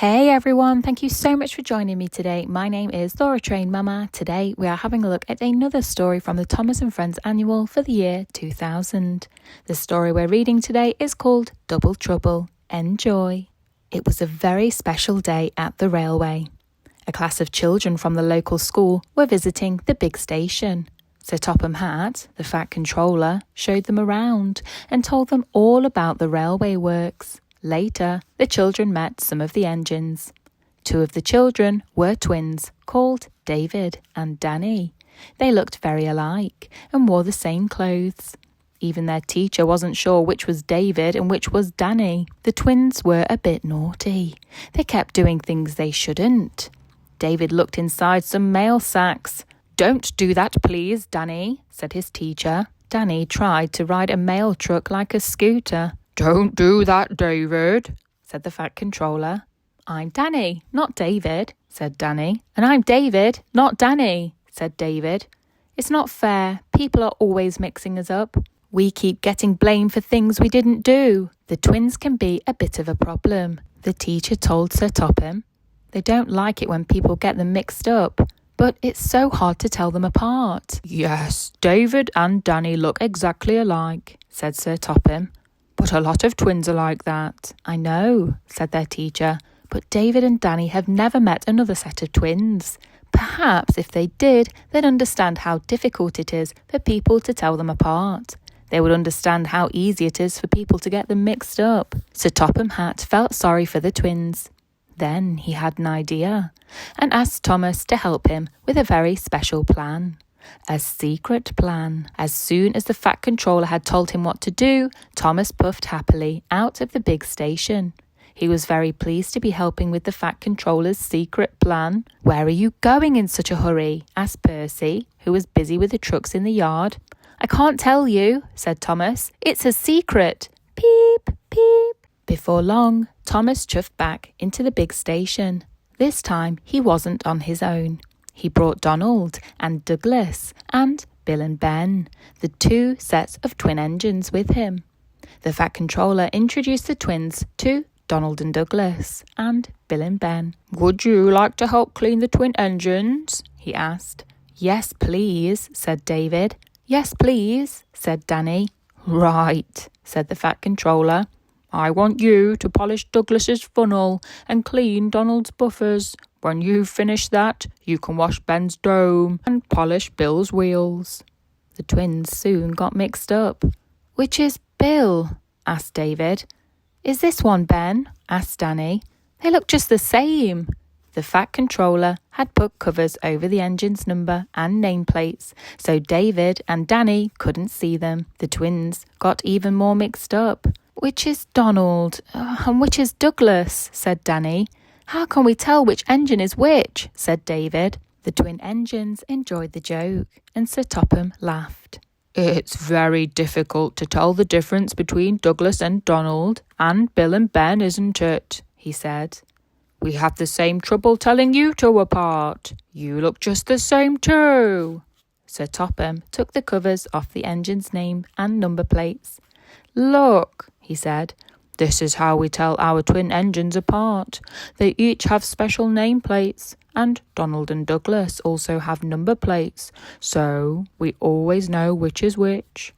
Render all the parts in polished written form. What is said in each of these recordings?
Hey everyone, thank you so much for joining me today. My name is Laura Train Mama. Today we are having a look at another story from the Thomas and Friends Annual for the year 2000. The story we're reading today is called Double Trouble. Enjoy. It was a very special day at the railway. A class of children from the local school were visiting the big station. Sir Topham Hatt, the Fat Controller, showed them around and told them all about the railway works. Later, the children met some of the engines. Two of the children were twins, called David and Danny. They looked very alike and wore the same clothes. Even their teacher wasn't sure which was David and which was Danny. The twins were a bit naughty. They kept doing things they shouldn't. David looked inside some mail sacks. "Don't do that, please, Danny," said his teacher. Danny tried to ride a mail truck like a scooter. "Don't do that, David," said the Fat Controller. "I'm Danny, not David," said Danny. "And I'm David, not Danny," said David. "It's not fair. People are always mixing us up. We keep getting blamed for things we didn't do. The twins can be a bit of a problem," the teacher told Sir Topham. "They don't like it when people get them mixed up, but it's so hard to tell them apart." "Yes, David and Danny look exactly alike," said Sir Topham. "But a lot of twins are like that." "I know," said their teacher, "but David and Danny have never met another set of twins. Perhaps if they did, they'd understand how difficult it is for people to tell them apart. They would understand how easy it is for people to get them mixed up." Sir Topham Hatt felt sorry for the twins. Then he had an idea and asked Thomas to help him with a very special plan. A secret plan. As soon as the Fat Controller had told him what to do, Thomas puffed happily out of the big station. He was very pleased to be helping with the Fat Controller's secret plan. "Where are you going in such a hurry?" asked Percy, who was busy with the trucks in the yard. "I can't tell you," said Thomas. "It's a secret." Peep, peep. Before long, Thomas chuffed back into the big station. This time, he wasn't on his own. He brought Donald and Douglas and Bill and Ben, the two sets of twin engines, with him. The Fat Controller introduced the twins to Donald and Douglas and Bill and Ben. "Would you like to help clean the twin engines?" he asked. "Yes, please," said David. "Yes, please," said Danny. "Right," said the Fat Controller. "I want you to polish Douglas's funnel and clean Donald's buffers. When you've finished that, you can wash Ben's dome and polish Bill's wheels." The twins soon got mixed up. "Which is Bill?" asked David. "Is this one Ben?" asked Danny. "They look just the same." The Fat Controller had put covers over the engine's number and nameplates, so David and Danny couldn't see them. The twins got even more mixed up. "Which is Donald? And which is Douglas?" said Danny. "How can we tell which engine is which?" said David. The twin engines enjoyed the joke, and Sir Topham laughed. "It's very difficult to tell the difference between Douglas and Donald, and Bill and Ben, isn't it?" he said. "We have the same trouble telling you two apart. You look just the same too." Sir Topham took the covers off the engine's name and number plates. "Look," he said. "This is how we tell our twin engines apart. They each have special nameplates, and Donald and Douglas also have number plates, so we always know which is which."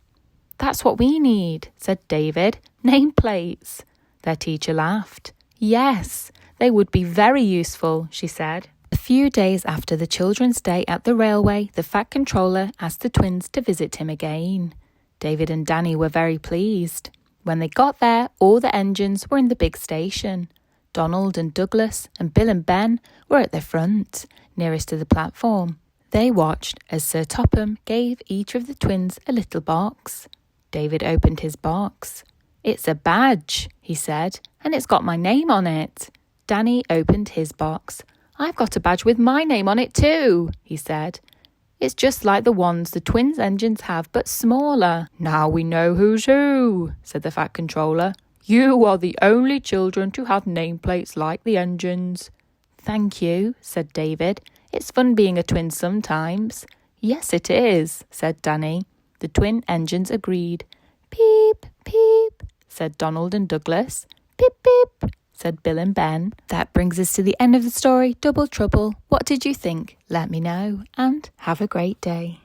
"That's what we need," said David. "Nameplates." Their teacher laughed. "Yes, they would be very useful," she said. A few days after the children's day at the railway, the Fat Controller asked the twins to visit him again. David and Danny were very pleased. When they got there, all the engines were in the big station. Donald and Douglas and Bill and Ben were at the front, nearest to the platform. They watched as Sir Topham gave each of the twins a little box. David opened his box. "It's a badge," he said, "and it's got my name on it." Danny opened his box. "I've got a badge with my name on it too," he said. "It's just like the ones the twins' engines have, but smaller." "Now we know who's who," said the Fat Controller. "You are the only children to have nameplates like the engines." "Thank you," said David. "It's fun being a twin sometimes." "Yes, it is," said Danny. The twin engines agreed. "Peep, peep," said Donald and Douglas. "Pip, pip," said Bill and Ben. That brings us to the end of the story, Double Trouble. What did you think? Let me know, and have a great day.